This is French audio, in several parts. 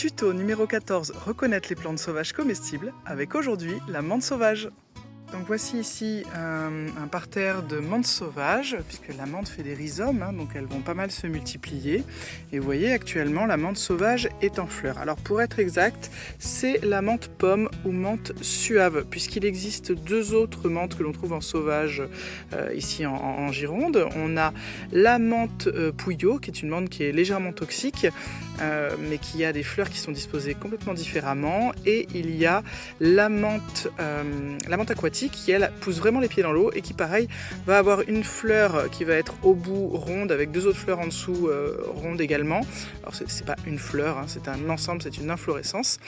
Tuto numéro 14, reconnaître les plantes sauvages comestibles, avec aujourd'hui la menthe sauvage. Donc voici ici un parterre de menthe sauvage, puisque la menthe fait des rhizomes, donc elles vont pas mal se multiplier. Et vous voyez actuellement la menthe sauvage est en fleur. Alors pour être exact, c'est la menthe pomme ou menthe suave, puisqu'il existe deux autres menthes que l'on trouve en sauvage ici en Gironde. On a la menthe pouillot, qui est une menthe qui est légèrement toxique, mais qui a des fleurs qui sont disposées complètement différemment. Et il y a la menthe aquatique, qui elle pousse vraiment les pieds dans l'eau et qui pareil va avoir une fleur qui va être au bout ronde avec deux autres fleurs en dessous rondes également. Alors c'est pas une fleur, c'est un ensemble, c'est une inflorescence.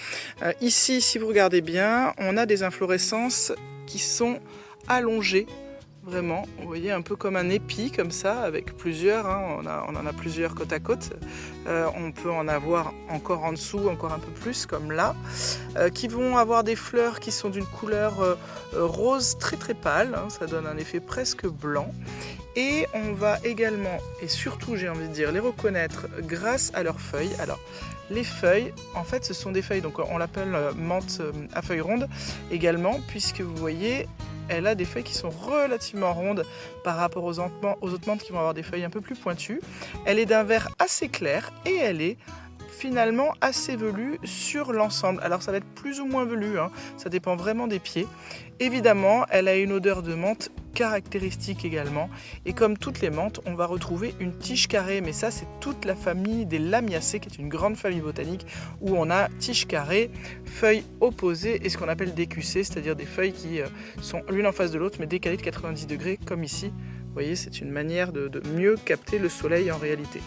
Ici, si vous regardez bien, on a des inflorescences qui sont allongées. Vraiment, vous voyez, un peu comme un épi, comme ça, avec plusieurs, on en a plusieurs côte à côte. On peut en avoir encore en dessous, encore un peu plus, comme là, qui vont avoir des fleurs qui sont d'une couleur rose très très pâle, ça donne un effet presque blanc. Et on va également, et surtout j'ai envie de dire, les reconnaître grâce à leurs feuilles. Alors, les feuilles, en fait, ce sont des feuilles, donc on l'appelle menthe à feuilles rondes également, puisque vous voyez, elle a des feuilles qui sont relativement rondes par rapport aux autres menthes qui vont avoir des feuilles un peu plus pointues. Elle est d'un vert assez clair et elle est finalement assez velue sur l'ensemble. Alors ça va être plus ou moins velu, ça dépend vraiment des pieds. Évidemment, elle a une odeur de menthe caractéristique également. Et comme toutes les menthes, on va retrouver une tige carrée. Mais ça, c'est toute la famille des Lamiacées, qui est une grande famille botanique où on a tige carrée, feuilles opposées et ce qu'on appelle décussées, c'est-à-dire des feuilles qui sont l'une en face de l'autre mais décalées de 90 degrés comme ici. Vous voyez, c'est une manière de mieux capter le soleil en réalité.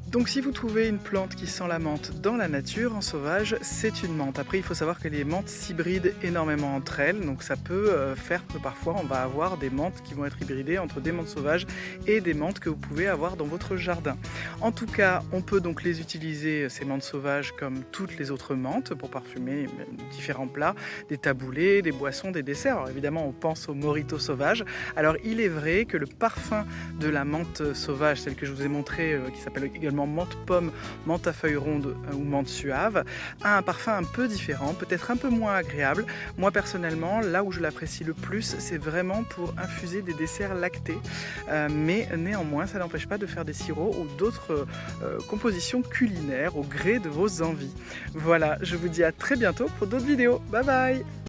Donc si vous trouvez une plante qui sent la menthe dans la nature, en sauvage, c'est une menthe. Après, il faut savoir que les menthes s'hybrident énormément entre elles, donc ça peut faire que parfois on va avoir des menthes qui vont être hybridées entre des menthes sauvages et des menthes que vous pouvez avoir dans votre jardin. En tout cas, on peut donc les utiliser, ces menthes sauvages, comme toutes les autres menthes, pour parfumer différents plats, des taboulés, des boissons, des desserts. Alors évidemment, on pense au mojito sauvage. Alors il est vrai que le parfum de la menthe sauvage, celle que je vous ai montrée, qui s'appelle également menthe pomme, menthe à feuilles rondes ou menthe suave, a un parfum un peu différent, peut-être un peu moins agréable. Moi personnellement, là où je l'apprécie le plus, c'est vraiment pour infuser des desserts lactés, mais néanmoins ça n'empêche pas de faire des sirops ou d'autres compositions culinaires au gré de vos envies. Voilà, je vous dis à très bientôt pour d'autres vidéos. Bye bye!